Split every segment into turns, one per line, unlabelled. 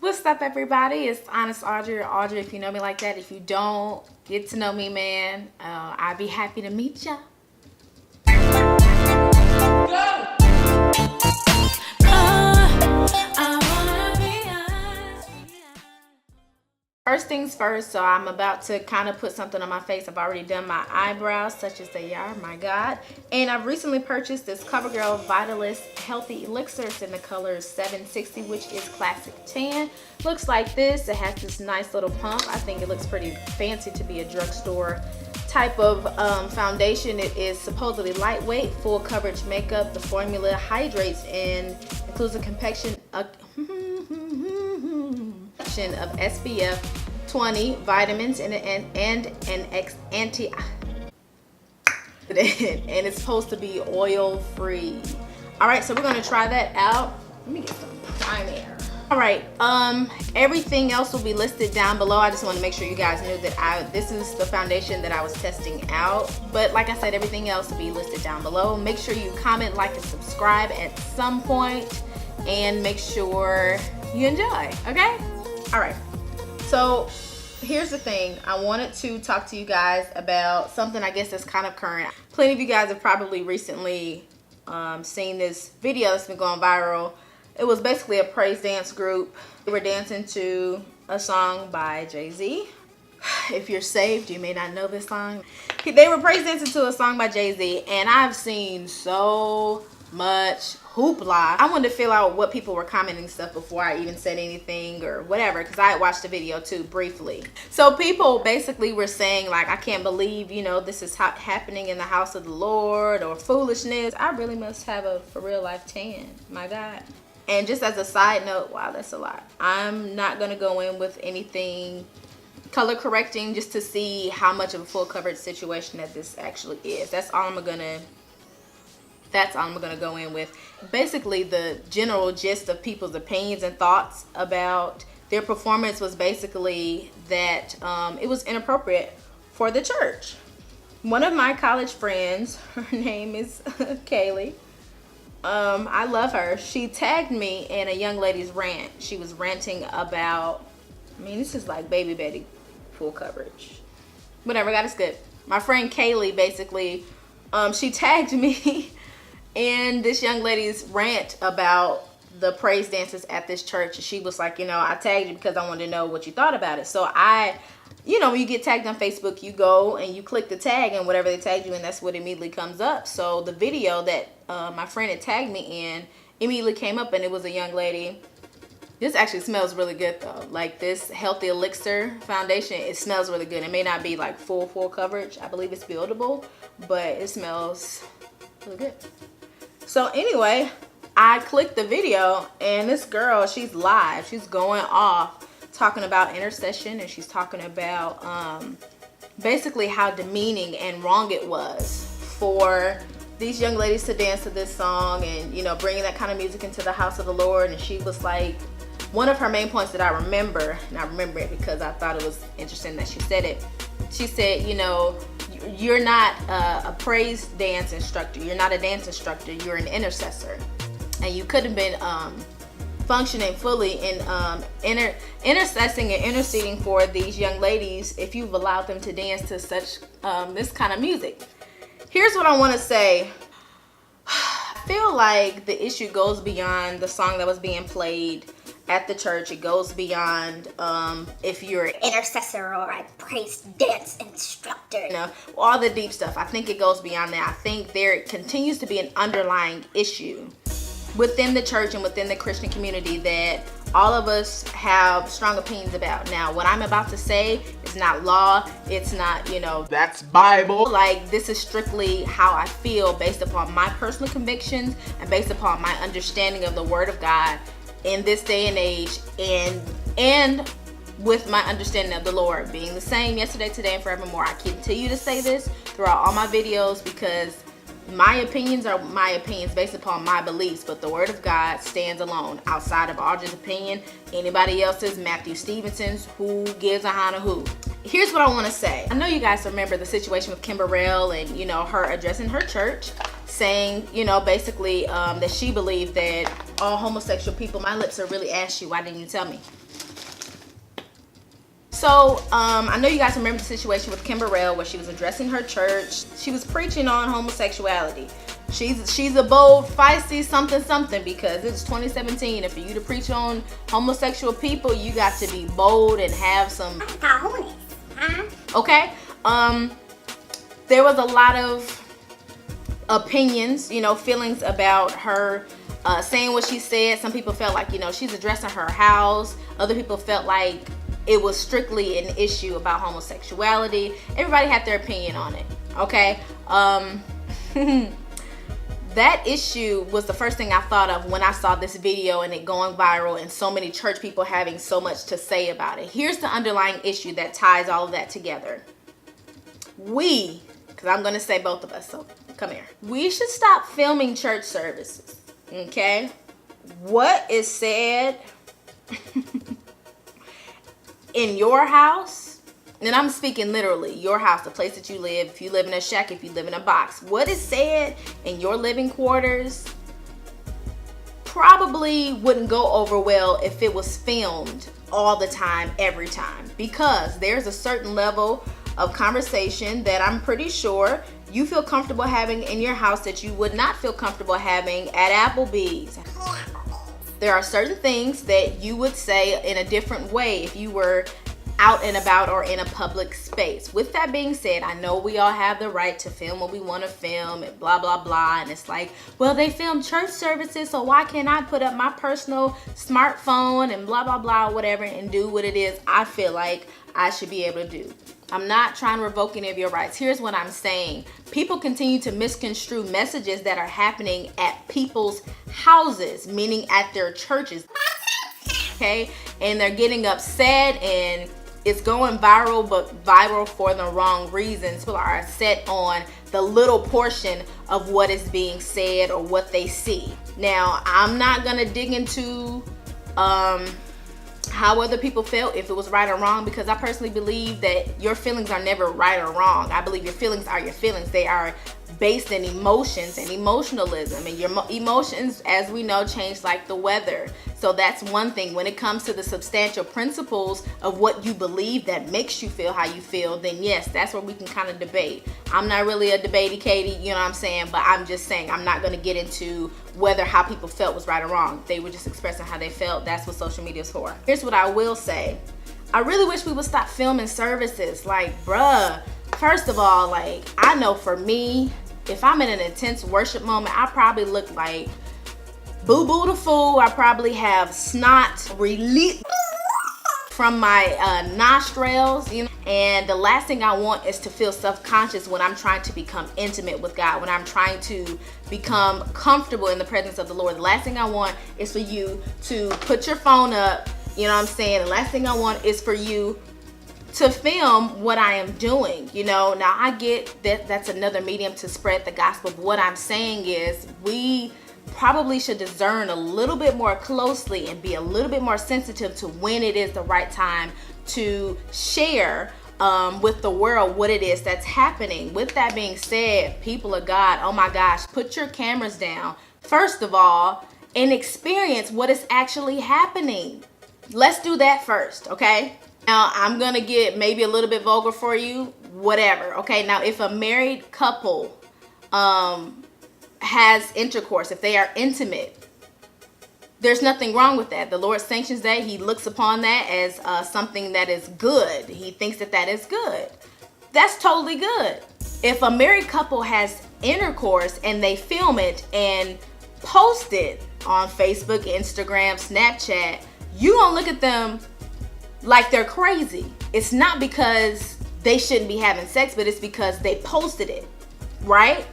What's up, everybody? It's Honest Audrey, or Audrey if you know me like that. If you don't, get to know me, man. I'd be happy to meet ya. First things first, so I'm about to kind of put something on my face. I've already done my eyebrows, such as they are, my God. And I've recently purchased this Covergirl Vitalist Healthy Elixir. It's in the color 760, which is classic tan. Looks like this. It has this nice little pump. I think it looks pretty fancy to be a drugstore type of foundation. It is supposedly lightweight, full coverage makeup. The formula hydrates and includes a complexion of SPF 20 vitamins and an anti and it's supposed to be oil free. All right, so we're going to try that out. Let me get some primer. All right, everything else will be listed down below. I just want to make sure you guys knew that this is the foundation that I was testing out, but like I said, everything else will be listed down below. Make sure you comment, like, and subscribe at some point, and make sure you enjoy. Okay, all right, so here's the thing. I wanted to talk to you guys about something I guess that's kind of current. Plenty of you guys have probably recently seen this video that's been going viral. It was basically a praise dance group. They were dancing to a song by Jay-Z. If you're saved, you may not know this song. They were praise dancing to a song by Jay-Z, and I've seen so much hoopla. I wanted to fill out what people were commenting stuff before I even said anything or whatever, because I had watched the video too briefly. So people basically were saying, like, I can't believe, you know, this is happening in the house of the Lord, or foolishness. I really must have a for real life tan, my God. And just as a side note, wow, that's a lot. I'm not gonna go in with anything color correcting just to see how much of a full coverage situation that this actually is. That's all I'm gonna go in with. Basically, the general gist of people's opinions and thoughts about their performance was basically that it was inappropriate for the church. One of my college friends, her name is Kaylee. I love her. She tagged me in a young lady's rant. She was ranting about, I mean, this is like Baby Betty full coverage. Whatever, God is good. My friend Kaylee basically, she tagged me in this young lady's rant about the praise dances at this church. She was like, you know, I tagged you because I wanted to know what you thought about it. So you know, when you get tagged on Facebook, you go and you click the tag, and whatever they tagged you in, that's what immediately comes up. So the video that my friend had tagged me in immediately came up, and it was a young lady. This actually smells really good though. Like this Healthy Elixir foundation, it smells really good. It may not be like full coverage. I believe it's buildable, but it smells really good. So anyway, I clicked the video, and this girl, she's live. She's going off talking about intercession, and she's talking about basically how demeaning and wrong it was for these young ladies to dance to this song, and, you know, bringing that kind of music into the house of the Lord. And she was like, one of her main points that I remember, and I remember it because I thought it was interesting that she said it. She said, you know, you're not a praise dance instructor. You're not a dance instructor. You're an intercessor. And you could have been functioning fully in intercessing and interceding for these young ladies if you've allowed them to dance to such this kind of music. Here's what I want to say. I feel like the issue goes beyond the song that was being played at the church. It goes beyond if you're an intercessor or a praise dance instructor, you know, all the deep stuff. I think it goes beyond that. I think there continues to be an underlying issue within the church and within the Christian community that all of us have strong opinions about. Now, what I'm about to say is not law. It's not, you know, that's Bible. Like, this is strictly how I feel based upon my personal convictions and based upon my understanding of the Word of God in this day and age, and with my understanding of the Lord being the same yesterday, today, and forevermore. I continue to say this throughout all my videos because my opinions are my opinions based upon my beliefs, but the Word of God stands alone. Outside of Audrey's opinion, anybody else's, Matthew Stevenson's, who gives a honor who. Here's what I want to say. I know you guys remember the situation with Ppl and, you know, her addressing her church, saying, you know, basically that she believed that all homosexual people, my lips are really ashy, why didn't you tell me? So I know you guys remember the situation with Kimberell where she was addressing her church. She was preaching on homosexuality. She's a bold, feisty something because it's 2017, and for you to preach on homosexual people, you got to be bold and have some cojones, huh? Okay. There was a lot of opinions, you know, feelings about her saying what she said. Some people felt like, you know, she's addressing her house. Other people felt like it was strictly an issue about homosexuality. Everybody had their opinion on it. Okay. That issue was the first thing I thought of when I saw this video and it going viral and so many church people having so much to say about it. Here's the underlying issue that ties all of that together. Because I'm going to say both of us, so come here. We should stop filming church services, okay? What is said in your house, and I'm speaking literally, your house, the place that you live, if you live in a shack, if you live in a box, what is said in your living quarters probably wouldn't go over well if it was filmed all the time, every time, because there's a certain level of conversation that I'm pretty sure you feel comfortable having in your house that you would not feel comfortable having at Applebee's. There are certain things that you would say in a different way if you were out and about or in a public space. With that being said, I know we all have the right to film what we want to film and blah blah blah, and it's like, well, they film church services, so why can't I put up my personal smartphone and blah blah blah whatever and do what it is I feel like I should be able to do. I'm not trying to revoke any of your rights. Here's what I'm saying. People continue to misconstrue messages that are happening at people's houses, meaning at their churches. Okay? And they're getting upset and it's going viral, but viral for the wrong reasons. People are set on the little portion of what is being said or what they see. Now, I'm not gonna dig into how other people felt, if it was right or wrong, because I personally believe that your feelings are never right or wrong. I believe your feelings are your feelings. They are based in emotions and emotionalism, and your emotions, as we know, change like the weather. So that's one thing. When it comes to the substantial principles of what you believe that makes you feel how you feel, then yes, that's where we can kind of debate. I'm not really a debatey Katie, you know what I'm saying, but I'm just saying I'm not going to get into whether how people felt was right or wrong. They were just expressing how they felt. That's what social media is for. Here's what I will say. I really wish we would stop filming services. Like, bruh, first of all, like, I know for me, if I'm in an intense worship moment, I probably look like Boo-Boo the Fool. I probably have snot release from my nostrils, you know. And the last thing I want is to feel self-conscious when I'm trying to become intimate with God, when I'm trying to become comfortable in the presence of the Lord. The last thing I want is for you to put your phone up, you know what I'm saying? The last thing I want is for you to film what I am doing, you know. Now I get that that's another medium to spread the gospel, but what I'm saying is we probably should discern a little bit more closely and be a little bit more sensitive to when it is the right time to share with the world what it is that's happening. With that being said, people of God, oh my gosh, put your cameras down first of all and experience what is actually happening. Let's do that first, okay? Now, I'm gonna get maybe a little bit vulgar for you, whatever, okay? Now, if a married couple has intercourse, if they are intimate, there's nothing wrong with that. The Lord sanctions that. He looks upon that as something that is good. He thinks that that is good. That's totally good. If a married couple has intercourse and they film it and post it on Facebook, Instagram, Snapchat, you gonna look at them like they're crazy. It's not because they shouldn't be having sex, but it's because they posted it, right?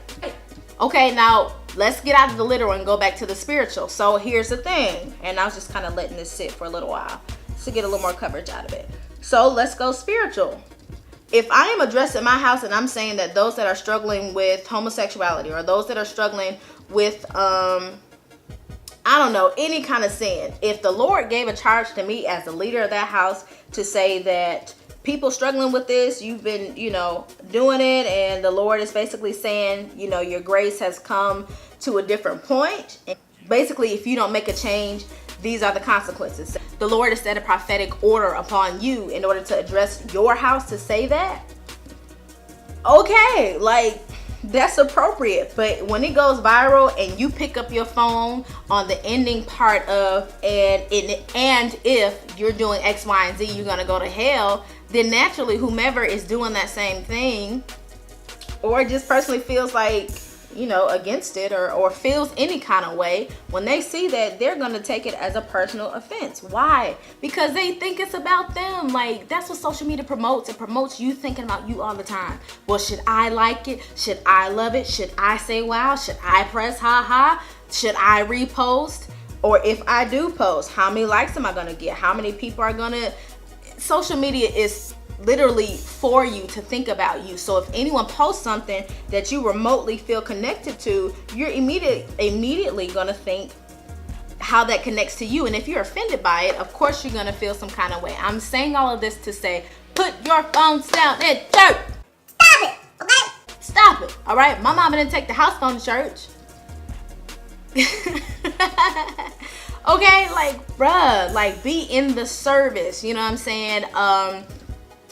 Okay, now let's get out of the literal and go back to the spiritual. So here's the thing, and I was just kind of letting this sit for a little while to get a little more coverage out of it. So let's go spiritual. If I am addressing my house and I'm saying that those that are struggling with homosexuality or those that are struggling with I don't know, any kind of sin. If the Lord gave a charge to me as the leader of that house to say that people struggling with this, you've been, you know, doing it, and the Lord is basically saying, you know, your grace has come to a different point. And basically, if you don't make a change, these are the consequences. The Lord has set a prophetic order upon you in order to address your house to say that. Okay, like, that's appropriate. But when it goes viral and you pick up your phone on the ending part of and if you're doing X, Y, and Z, you're gonna go to hell, then naturally whomever is doing that same thing or just personally feels like, you know, against it or feels any kind of way, when they see that, they're gonna take it as a personal offense. Why? Because they think it's about them. Like, that's what social media promotes. It promotes you thinking about you all the time. Well, should I like it? Should I love it? Should I say wow? Should I press ha? Should I repost? Or if I do post, how many likes am I gonna get? How many people are gonna... Social media is literally for you to think about you. So if anyone posts something that you remotely feel connected to, you're immediately gonna think how that connects to you. And if you're offended by it, of course you're gonna feel some kind of way. I'm saying all of this to say, put your phones down in church. Stop it, okay? Stop it, all right? My mama didn't take the house phone to church. Okay, like, bruh, like, be in the service, you know what I'm saying?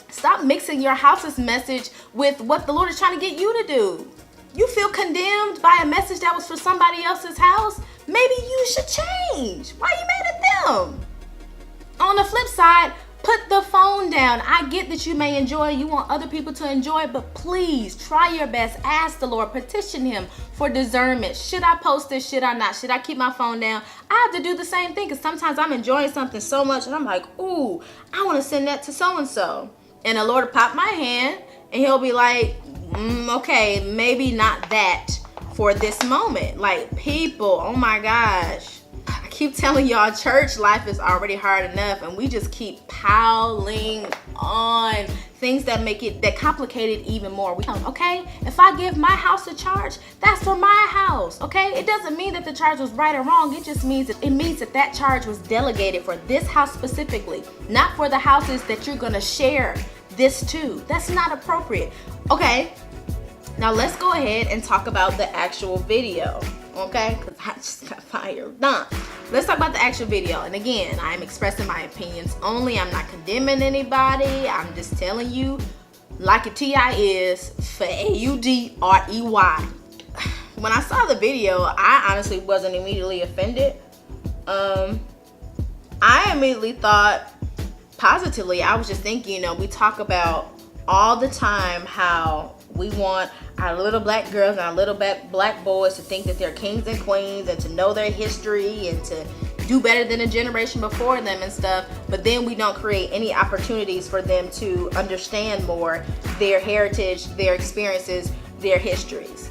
Stop mixing your house's message with what the Lord is trying to get you to do. You feel condemned by a message that was for somebody else's house? Maybe you should change. Why are you mad at them? On the flip side, put the phone down. I get that you may enjoy it. You want other people to enjoy it, but please try your best. Ask the Lord, petition him for discernment. Should I post this? Should I not? Should I keep my phone down? I have to do the same thing because sometimes I'm enjoying something so much and I'm like, ooh, I want to send that to so-and-so. And the Lord will pop my hand and he'll be like, okay, maybe not that for this moment. Like, people, oh my gosh. I keep telling y'all, church life is already hard enough and we just keep piling on things that make it, that complicate it even more. Okay, if I give my house a charge, that's for my house, okay? It doesn't mean that the charge was right or wrong. It just means that that charge was delegated for this house specifically, not for the houses that you're gonna share this to. That's not appropriate. Okay, now let's go ahead and talk about the actual video, okay? Because I just got fired. Done. Let's talk about the actual video. And again, I'm expressing my opinions only. I'm not condemning anybody. I'm just telling you like a TI is for AUDREY. When I saw the video, I honestly wasn't immediately offended. I immediately thought positively. I was just thinking, you know, we talk about all the time how we want our little black girls and our little black boys to think that they're kings and queens and to know their history and to do better than a generation before them and stuff, but then we don't create any opportunities for them to understand more their heritage, their experiences, their histories.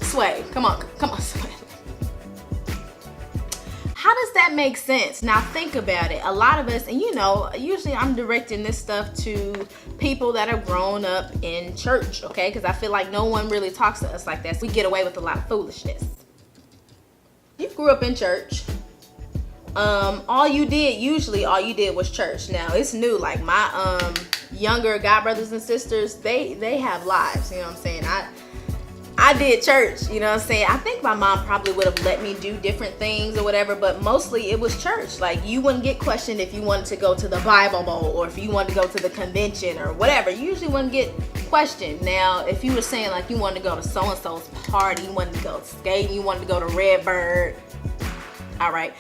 Sway, come on, Sway. How does that make sense? Now think about it. A lot of us, and you know, usually I'm directing this stuff to people that have grown up in church, okay? Because I feel like no one really talks to us like that. So we get away with a lot of foolishness. You grew up in church. All you did was church. Now it's new. Like my younger god brothers and sisters, they have lives. You know what I'm saying? I did church, you know what I'm saying? I think my mom probably would have let me do different things or whatever, but mostly it was church. Like, you wouldn't get questioned if you wanted to go to the Bible Bowl or if you wanted to go to the convention or whatever. You usually wouldn't get questioned. Now, if you were saying like you wanted to go to so-and-so's party, you wanted to go skating, you wanted to go to Redbird, all right.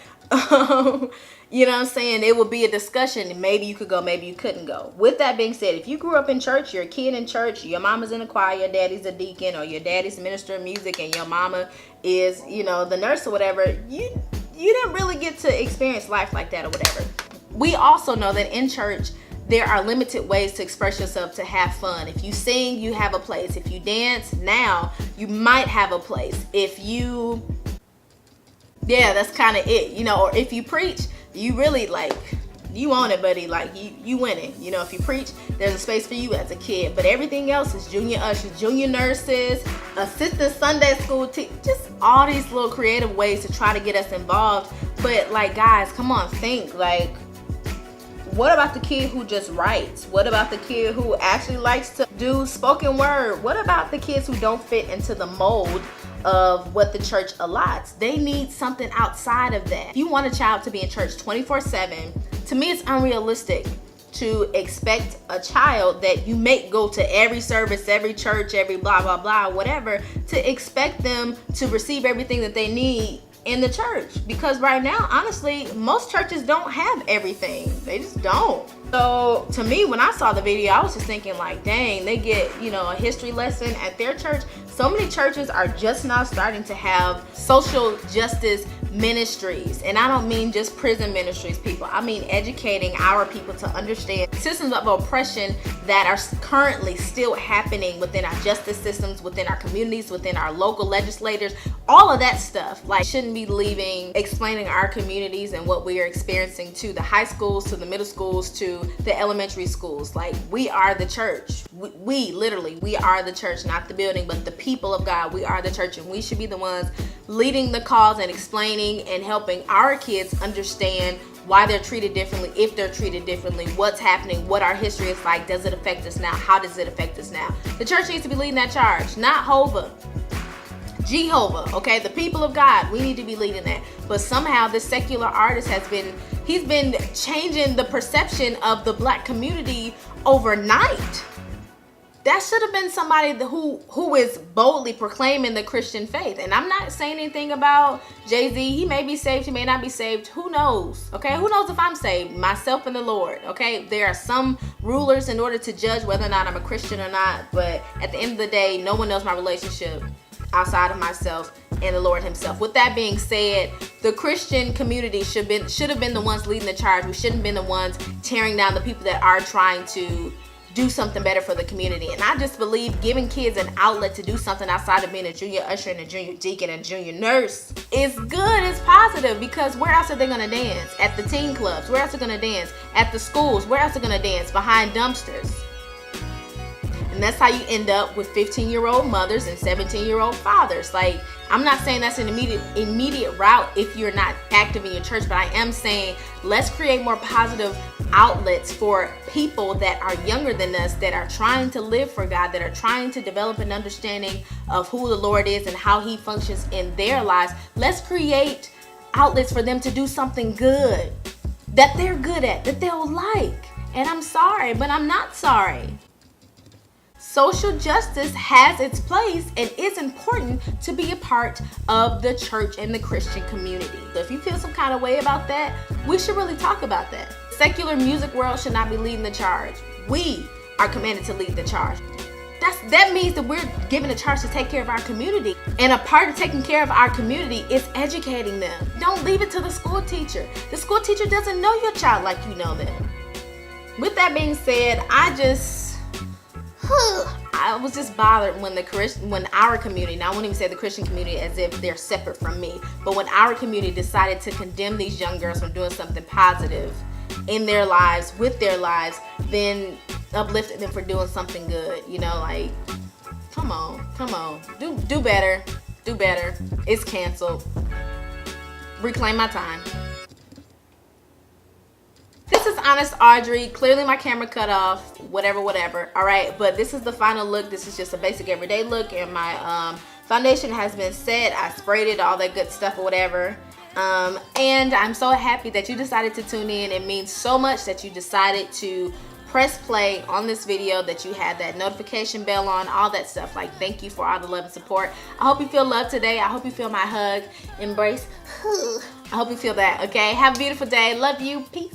You know what I'm saying? It would be a discussion. Maybe you could go, maybe you couldn't go. With that being said, if you grew up in church, you're a kid in church, your mama's in the choir, your daddy's a deacon, or your daddy's a minister of music, and your mama is, you know, the nurse or whatever, you didn't really get to experience life like that or whatever. We also know that in church, there are limited ways to express yourself to have fun. If you sing, you have a place. If you dance, now you might have a place. If you, yeah, that's kind of it, you know, or if you preach, you really like, you own it, buddy. Like you winning. You know, if you preach, there's a space for you as a kid. But everything else is junior ushers, junior nurses, assistant Sunday school teachers, just all these little creative ways to try to get us involved. But like, guys, come on, think. Like, what about the kid who just writes? What about the kid who actually likes to do spoken word? What about the kids who don't fit into the mold of what the church allots. They need something outside of that. If you want a child to be in church 24/7, to me it's unrealistic to expect a child that you make go to every service, every church, every blah, blah, blah, whatever, to expect them to receive everything that they need in the church. Because right now, honestly, most churches don't have everything. They just don't. So to me, when I saw the video, I was just thinking like, dang, they get, you know, a history lesson at their church. So many churches are just now starting to have social justice ministries. And I don't mean just prison ministries, people. I mean educating our people to understand systems of oppression that are currently still happening within our justice systems, within our communities, within our local legislators, all of that stuff. Like, shouldn't be leaving explaining our communities and what we are experiencing to the high schools, to the middle schools, to the elementary schools. Like, we are the church. We literally, we are the church, not the building, but the people of God. We are the church, and we should be the ones leading the cause and explaining and helping our kids understand why they're treated differently, if they're treated differently, what's happening, what our history is like, does it affect us now, how does it affect us now. The church needs to be leading that charge, not Hova. Jehovah, okay? The people of God, we need to be leading that. But somehow this secular artist he's been changing the perception of the Black community overnight. That should have been somebody who is boldly proclaiming the Christian faith. And I'm not saying anything about Jay-Z. He may be saved, he may not be saved. Who knows? Okay, who knows if I'm saved? Myself and the Lord. Okay, there are some rulers in order to judge whether or not I'm a Christian or not. But at the end of the day, no one knows my relationship outside of myself and the Lord himself. With that being said, the Christian community should have been the ones leading the charge. We shouldn't have been the ones tearing down the people that are trying to do something better for the community. And I just believe giving kids an outlet to do something outside of being a junior usher and a junior deacon and a junior nurse is good, it's positive, because where else are they gonna dance? At the teen clubs. Where else are they gonna dance? At the schools. Where else are they gonna dance? Behind dumpsters. And that's how you end up with 15-year-old mothers and 17-year-old fathers. Like, I'm not saying that's an immediate route if you're not active in your church, but I am saying let's create more positive outlets for people that are younger than us, that are trying to live for God, that are trying to develop an understanding of who the Lord is and how he functions in their lives. Let's create outlets for them to do something good that they're good at, that they'll like. And I'm sorry, but I'm not sorry. Social justice has its place and is important to be a part of the church and the Christian community. So if you feel some kind of way about that, we should really talk about that. Secular music world should not be leading the charge. We are commanded to lead the charge. That means that we're given a charge to take care of our community. And a part of taking care of our community is educating them. Don't leave it to the school teacher. The school teacher doesn't know your child like you know them. With that being said, I was just bothered when our community, now I won't even say the Christian community as if they're separate from me, but when our community decided to condemn these young girls from doing something positive in their lives, with their lives, then uplifted them for doing something good. You know, like, come on, do better, it's canceled, reclaim my time. This is Honest Audrey. Clearly my camera cut off, whatever. All right, but this is the final look. This is just a basic everyday look, and my foundation has been set. I sprayed it, all that good stuff or whatever. And I'm so happy that you decided to tune in. It means so much that you decided to press play on this video, that you had that notification bell on, all that stuff. Like, thank you for all the love and support. I hope you feel love today. I hope you feel my hug, embrace. I hope you feel that, okay? Have a beautiful day. Love you. Peace.